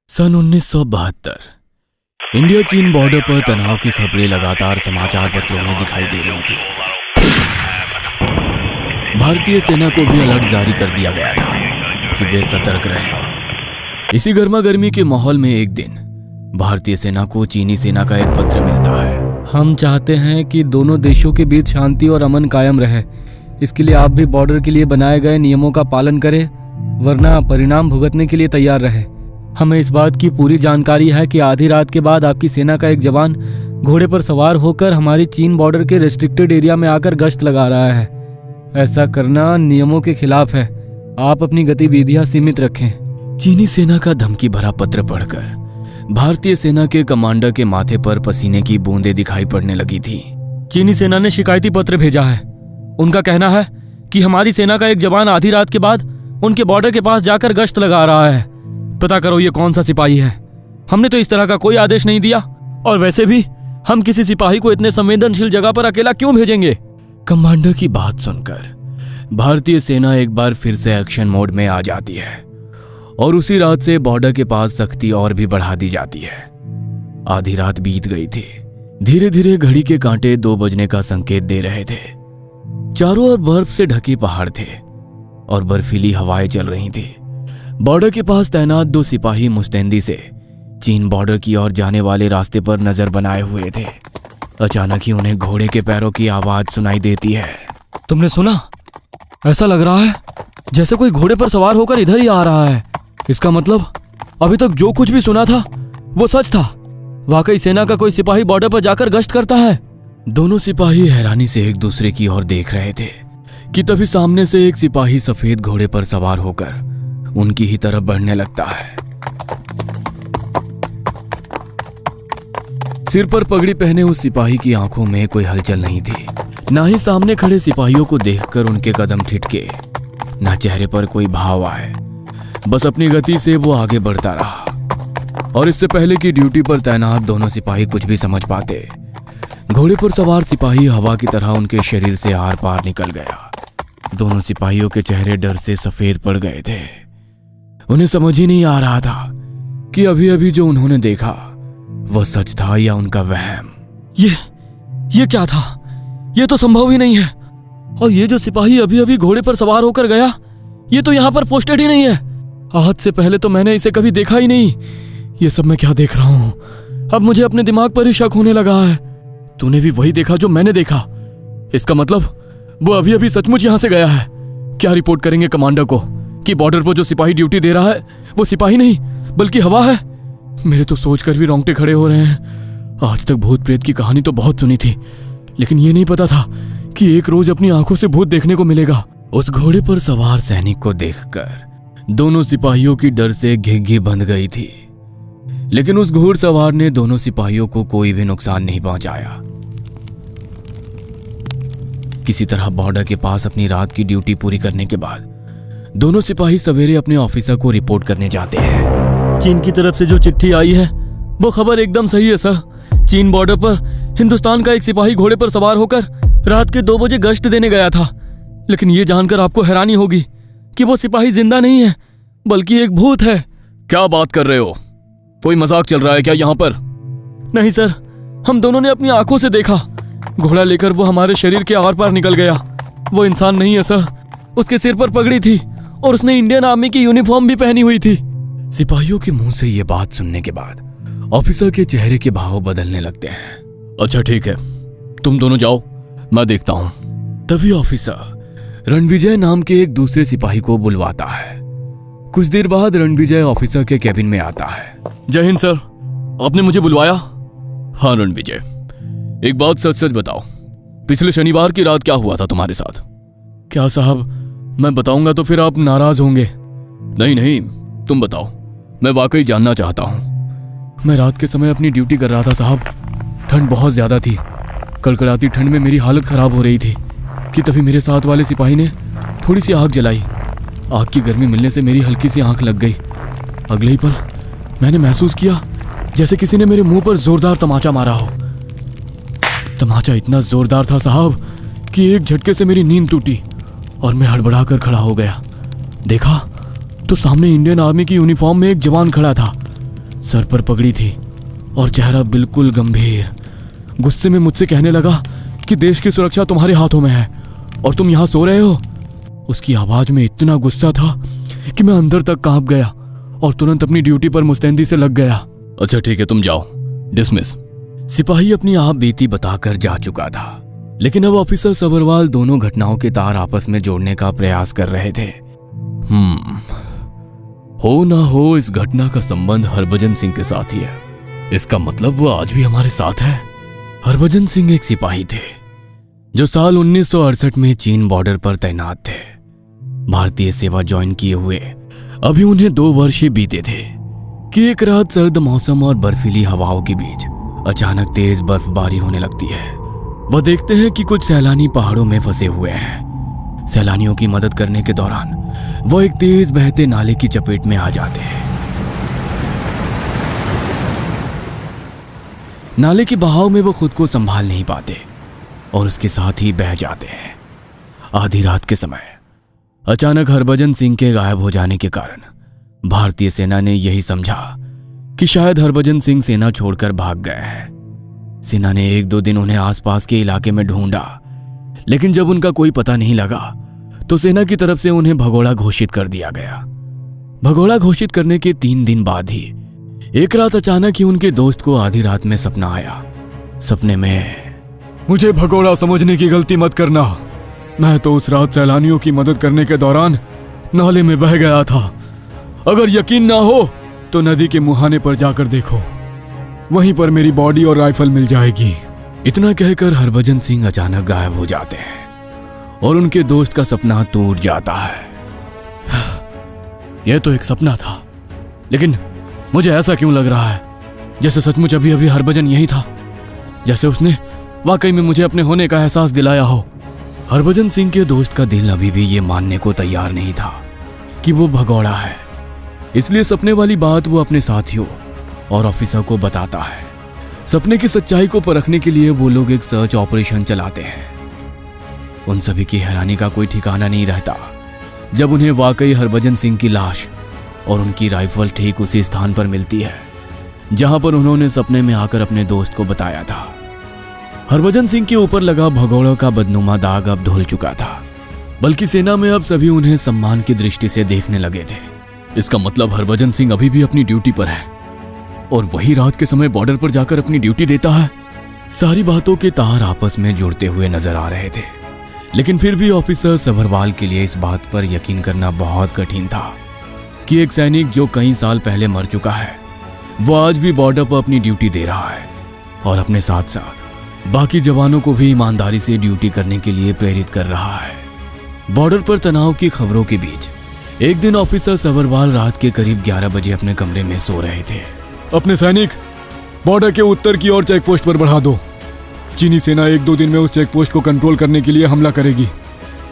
सन 1972 India चीन border पर तनाव की खबरें लगातार समाचार पत्रों में दिखाई दे रही थी। भारतीय सेना को भी अलर्ट जारी कर दिया गया था कि वे सतर्क रहें। इसी गर्मा गर्मी के माहौल में एक दिन भारतीय सेना को चीनी सेना का एक पत्र मिलता है। हम चाहते हैं कि दोनों देशों के बीच शांति और अमन कायम रहे। इसके लिए आप भी बॉर्डर के लिए बनाए गए नियमों का पालन करें, वरना परिणाम भुगतने के लिए तैयार रहे। हमें इस बात की पूरी जानकारी है कि आधी रात के बाद आपकी सेना का एक जवान घोड़े पर सवार होकर हमारी चीन बॉर्डर के रेस्ट्रिक्टेड एरिया में आकर गश्त लगा रहा है। ऐसा करना नियमों के खिलाफ है। आप अपनी गतिविधियां सीमित रखें। चीनी सेना का धमकी भरा पत्र पढ़कर भारतीय सेना के कमांडर के माथे पर पसीने की बूंदें दिखाई पड़ने लगी थी। चीनी सेना ने शिकायती पत्र भेजा है। उनका कहना है कि हमारी सेना का एक जवान आधी रात के बाद उनके बॉर्डर के पास जाकर गश्त लगा रहा है। पता करो ये कौन सा सिपाही है। हमने तो इस तरह का कोई आदेश नहीं दिया, और वैसे भी हम किसी सिपाही को इतने संवेदनशील जगह पर अकेला क्यों भेजेंगे। कमांडर की बात सुनकर भारतीय सेना एक बार फिर से एक्शन मोड में आ जाती है और उसी रात से बॉर्डर के पास सख्ती और भी बढ़ा दी जाती है। आधी रात बीत गई थी। धीरे धीरे घड़ी के कांटे 2 बजने का संकेत दे रहे थे। चारों ओर बर्फ से ढके पहाड़ थे और बर्फीली हवाएं चल रही थी। बॉर्डर के पास तैनात 2 सिपाही मुस्तैदी से चीन बॉर्डर की ओर जाने वाले रास्ते पर नजर बनाए हुए थे। अचानक ही उन्हें घोड़े के पैरों की आवाज सुनाई देती है। तुमने सुना? ऐसा लग रहा है जैसे कोई घोड़े पर सवार होकर इधर ही आ रहा है। इसका मतलब अभी तक जो कुछ भी सुना था वो सच था। वाकई सेना का कोई सिपाही बॉर्डर पर जाकर गश्त करता है। दोनों सिपाही हैरानी से एक दूसरे की ओर देख रहे थे कि तभी सामने से एक सिपाही सफेद घोड़े पर सवार होकर उनकी ही तरफ बढ़ने लगता है। सिर पर पगड़ी पहने उस सिपाही की आंखों में कोई हलचल नहीं थी, ना ही सामने खड़े सिपाहियों को देखकर उनके कदम ठिठके, ना चेहरे पर कोई भाव आए। बस अपनी गति से वो आगे बढ़ता रहा। और इससे पहले कि ड्यूटी पर तैनात दोनों सिपाही कुछ भी समझ पाते, घोड़े पर सवार सिपाही हवा की तरह उनके शरीर से आर पार निकल गया। दोनों सिपाहियों के चेहरे डर से सफेद पड़ गए थे। उन्हें समझ ही नहीं आ रहा था कि अभी अभी जो उन्होंने देखा वह सच था या उनका वहम। ये क्या था? ये तो संभव ही नहीं है। और ये जो सिपाही अभी अभी घोड़े पर सवार होकर गया, ये तो यहाँ पर पोस्टेड ही नहीं है। आज से पहले तो मैंने इसे कभी देखा ही नहीं। ये सब मैं क्या देख रहा हूँ? अब मुझे अपने दिमाग पर ही शक होने लगा है। तूने भी वही देखा जो मैंने देखा? इसका मतलब वो अभी अभी सचमुच यहाँ से गया है। क्या रिपोर्ट करेंगे कमांडर को कि बॉर्डर पर जो सिपाही ड्यूटी दे रहा है वो सिपाही नहीं बल्कि हवा है? मेरे तो सोचकर भी रोंगटे खड़े हो रहे हैं। आज तक भूत प्रेत की कहानी तो बहुत सुनी थी, लेकिन ये नहीं पता था कि एक रोज अपनी आंखों से भूत देखने को मिलेगा। उस घोड़े पर सवार सैनिक को देखकर दोनों सिपाहियों की डर से घिघी बंध गई थी, लेकिन उस घोड़सवार ने दोनों सिपाहियों को कोई भी नुकसान नहीं पहुंचाया। किसी तरह बॉर्डर के पास अपनी रात की ड्यूटी पूरी करने के बाद दोनों सिपाही सवेरे अपने ऑफिसर को रिपोर्ट करने जाते हैं। चीन की तरफ से जो चिट्ठी आई है वो खबर एकदम सही है सर। चीन बॉर्डर पर हिंदुस्तान का एक सिपाही घोड़े पर सवार होकर रात के 2 बजे गश्त देने गया था। लेकिन ये जानकर आपको हैरानी होगी कि वो सिपाही जिंदा नहीं है बल्कि एक भूत है। क्या बात कर रहे हो? कोई मजाक चल रहा है क्या यहाँ पर? नहीं सर, हम दोनों ने अपनी आंखों से देखा। घोड़ा लेकर वो हमारे शरीर के आर पार निकल गया। वो इंसान नहीं है सर। उसके सिर पर पगड़ी थी और उसने इंडियन आर्मी की यूनिफॉर्म भी पहनी हुई थी। सिपाहियों के मुंह से ये बात सुनने के बाद ऑफिसर के चेहरे के भाव बदलने लगते हैं। अच्छा ठीक है, तुम दोनों जाओ, मैं देखता हूं। तभी ऑफिसर रणविजय नाम के एक दूसरे सिपाही को बुलवाता है। कुछ देर बाद रणविजय ऑफिसर के कैबिन में आता है। जय हिंद सर, आपने मुझे बुलवाया? हाँ रणविजय, एक बात सच सच बताओ, पिछले शनिवार की रात क्या हुआ था तुम्हारे साथ? क्या साहब, मैं बताऊंगा तो फिर आप नाराज होंगे। नहीं नहीं, तुम बताओ, मैं वाकई जानना चाहता हूँ। मैं रात के समय अपनी ड्यूटी कर रहा था साहब। ठंड बहुत ज्यादा थी। कड़कड़ाती ठंड में मेरी हालत खराब हो रही थी कि तभी मेरे साथ वाले सिपाही ने थोड़ी सी आग जलाई। आग की गर्मी मिलने से मेरी हल्की सी आंख लग गई। अगले ही पल मैंने महसूस किया जैसे किसी ने मेरे मुंह पर जोरदार तमाचा मारा हो। तमाचा इतना जोरदार था साहब कि एक झटके से मेरी नींद टूटी और मैं हड़बड़ाकर खड़ा हो गया। देखा तो सामने इंडियन आर्मी की यूनिफॉर्म में एक जवान खड़ा था। सर पर पगड़ी थी और चेहरा बिल्कुल गंभीर। गुस्से में मुझसे कहने लगा कि देश की सुरक्षा तुम्हारे हाथों में है और तुम यहाँ सो रहे हो। उसकी आवाज में इतना गुस्सा था कि मैं अंदर तक कांप गया और तुरंत अपनी ड्यूटी पर मुस्तैदी से लग गया। अच्छा ठीक है, तुम जाओ, डिसमिस। सिपाही अपनी आप बीती बताकर जा चुका था, लेकिन अब ऑफिसर सबरवाल दोनों घटनाओं के तार आपस में जोड़ने का प्रयास कर रहे थे। हो ना हो इस घटना का संबंध हरभजन सिंह के साथ ही है। इसका मतलब वो आज भी हमारे साथ है। हरभजन सिंह एक सिपाही थे जो साल 1968 में चीन बॉर्डर पर तैनात थे। भारतीय सेवा ज्वाइन किए हुए अभी उन्हें 2 वर्ष ही बीते थे कि एक रात सर्द मौसम और बर्फीली हवाओं के बीच अचानक तेज बर्फबारी होने लगती है। वह देखते हैं कि कुछ सैलानी पहाड़ों में फंसे हुए हैं। सैलानियों की मदद करने के दौरान वह एक तेज बहते नाले की चपेट में आ जाते हैं। नाले के बहाव में वो खुद को संभाल नहीं पाते और उसके साथ ही बह जाते हैं। आधी रात के समय अचानक हरभजन सिंह के गायब हो जाने के कारण भारतीय सेना ने यही समझा कि शायद हरभजन सिंह सेना छोड़कर भाग गए हैं। सेना ने 1-2 दिन उन्हें आसपास के इलाके में ढूंढा, लेकिन जब उनका कोई पता नहीं लगा तो सेना की तरफ से उन्हें भगोड़ा घोषित कर दिया गया। भगोड़ा घोषित करने के 3 दिन बाद ही एक रात अचानक ही उनके दोस्त को आधी रात में सपना आया। सपने में, मुझे भगोड़ा समझने की गलती मत करना, मैं तो उस रात सैलानियों की मदद करने के दौरान नाले में बह गया था। अगर यकीन ना हो तो नदी के मुहाने पर जाकर देखो, वहीं पर मेरी बॉडी और राइफल मिल जाएगी। इतना कहकर हरभजन सिंह अचानक गायब हो जाते हैं और उनके दोस्त का सपना टूट जाता है। यह तो एक सपना था, लेकिन मुझे ऐसा क्यों लग रहा है जैसे सचमुच अभी अभी हरभजन यही था, जैसे उसने वाकई में मुझे अपने होने का एहसास दिलाया हो। हरभजन सिंह के दोस्त का दिल अभी भी ये मानने को तैयार नहीं था कि वो भगोड़ा है, इसलिए सपने वाली बात वो अपने साथियों और ऑफिसर को बताता है। सपने की सच्चाई को परखने के लिए वो लोग एक सर्च ऑपरेशन चलाते हैं। उन सभी की हैरानी का कोई ठिकाना नहीं रहता जब उन्हें वाकई हरभजन सिंह की लाश और उनकी राइफल ठीक उसी स्थान पर मिलती है जहां पर उन्होंने सपने में आकर अपने दोस्त को बताया था। हरभजन सिंह के ऊपर लगा भगोड़ों का बदनुमा दाग अब धुल चुका था, बल्कि सेना में अब सभी उन्हें सम्मान की दृष्टि से देखने लगे थे। इसका मतलब हरभजन सिंह अभी भी अपनी ड्यूटी पर है और वही रात के समय बॉर्डर पर जाकर अपनी ड्यूटी देता है। सारी बातों के तार आपस में जुड़ते हुए नजर आ रहे थे, लेकिन फिर भी ऑफिसर सभरवाल के लिए इस बात पर यकीन करना बहुत कठिन था कि एक सैनिक जो कई साल पहले मर चुका है वो आज भी बॉर्डर पर अपनी ड्यूटी दे रहा है और अपने साथ साथ बाकी जवानों को भी ईमानदारी से ड्यूटी करने के लिए प्रेरित कर रहा है। बॉर्डर पर तनाव की खबरों के बीच एक दिन ऑफिसर सभरवाल रात के करीब 11 बजे अपने कमरे में सो रहे थे। अपने सैनिक बॉर्डर के उत्तर की ओर चेक पोस्ट पर बढ़ा दो। चीनी सेना 1-2 दिन में उस चेक पोस्ट को कंट्रोल करने के लिए हमला करेगी।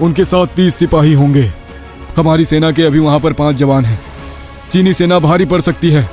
उनके साथ 30 सिपाही होंगे। हमारी सेना के अभी वहां पर 5 जवान हैं। चीनी सेना भारी पड़ सकती है,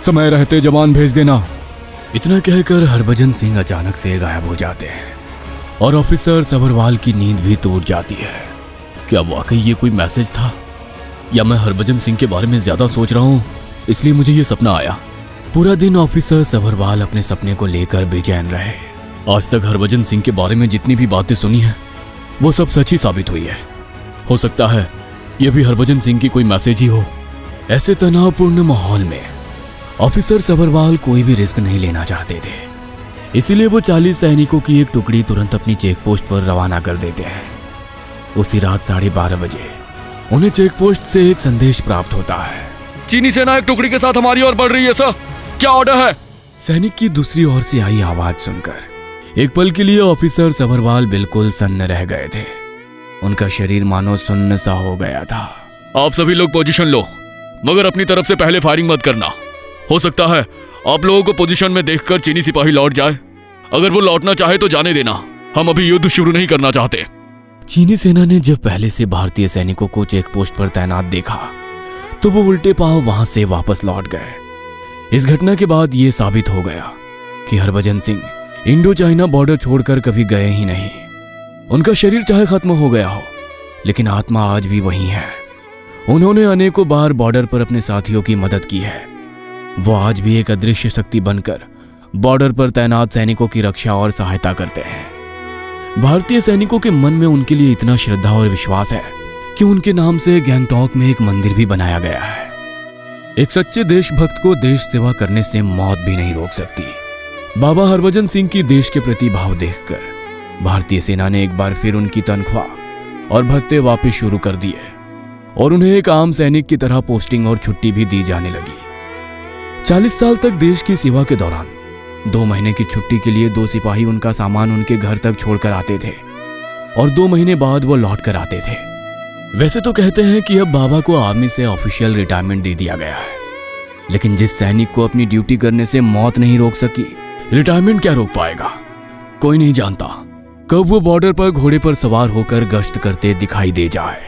समय रहते जवान भेज देना। इतना कहकर हरभजन सिंह अचानक से गायब हो जाते हैं और ऑफिसर सभरवाल की नींद भी टूट जाती है। क्या वाकई ये कोई मैसेज था या मैं हरभजन सिंह के बारे में ज्यादा सोच रहा हूँ इसलिए मुझे ये सपना आया। पूरा दिन ऑफिसर सभरवाल अपने सपने को लेकर बेचैन रहे। आज तक हरभजन सिंह के बारे में जितनी भी बातें सुनी हैं वो सब सच ही साबित हुई है। हो सकता है ये भी हरभजन सिंह की कोई मैसेज ही हो। ऐसे तनावपूर्ण माहौल में ऑफिसर सभरवाल कोई भी रिस्क नहीं लेना चाहते थे, इसीलिए वो 40 सैनिकों की एक टुकड़ी तुरंत अपनी चेक पोस्ट पर रवाना कर देते हैं। उसी रात 12:30 बजे उन्हें चेक पोस्ट से एक संदेश प्राप्त होता है। चीनी सेना एक टुकड़ी के साथ हमारी ओर बढ़ रही है सर, क्या ऑर्डर है? सैनिक की दूसरी ओर से आई आवाज सुनकर एक पल के लिए ऑफिसर सभरवाल बिल्कुल सन्न रह गए थे। उनका शरीर मानो सुन्न सा हो गया था। आप सभी लोग पोजीशन लो, मगर अपनी तरफ से पहले फायरिंग मत करना। हो सकता है आप लोगों को पोजीशन में देखकर चीनी सिपाही लौट जाए। अगर वो लौटना चाहे तो जाने देना, हम अभी युद्ध शुरू नहीं करना चाहते। चीनी सेना ने जब पहले से भारतीय सैनिकों को चेक पोस्ट पर तैनात देखा तो वो उल्टे पांव वहां से वापस लौट गए। इस घटना के बाद ये साबित हो गया कि Harbhajan Singh Indo China border छोड़कर कभी गए ही नहीं। उनका शरीर चाहे खत्म हो गया हो, लेकिन आत्मा आज भी वही है। उन्होंने अनेकों बार बॉर्डर पर अपने साथियों की मदद की है, वो आज भी एक अदृश्य शक्ति बनकर बॉर्डर पर तैनात सैनिकों की रक्षा और सहायता करते हैं। भारतीय सैनिकों के मन में उनके लिए इतना श्रद्धा और विश्वास है कि उनके नाम से गैंगटॉक में एक मंदिर भी बनाया गया है। एक सच्चे देशभक्त को देश सेवा करने से मौत भी नहीं रोक सकती। बाबा हरभजन सिंह की देश के प्रति भाव देखकर भारतीय सेना ने एक बार फिर उनकी तनख्वाह और भत्ते वापस शुरू कर दिए और उन्हें एक आम सैनिक की तरह पोस्टिंग और छुट्टी भी दी जाने लगी। 40 साल तक देश की सेवा के दौरान 2 महीने की छुट्टी के लिए 2 सिपाही उनका सामान उनके घर तक छोड़कर आते थे और 2 महीने बाद वो लौट कर आते थे। वैसे तो कहते हैं कि अब बाबा को आर्मी से ऑफिशियल रिटायरमेंट दे दिया गया है, लेकिन जिस सैनिक को अपनी ड्यूटी करने से मौत नहीं रोक सकी, रिटायरमेंट क्या रोक पाएगा? कोई नहीं जानता कब वो बॉर्डर पर घोड़े पर सवार होकर गश्त करते दिखाई दे जाए।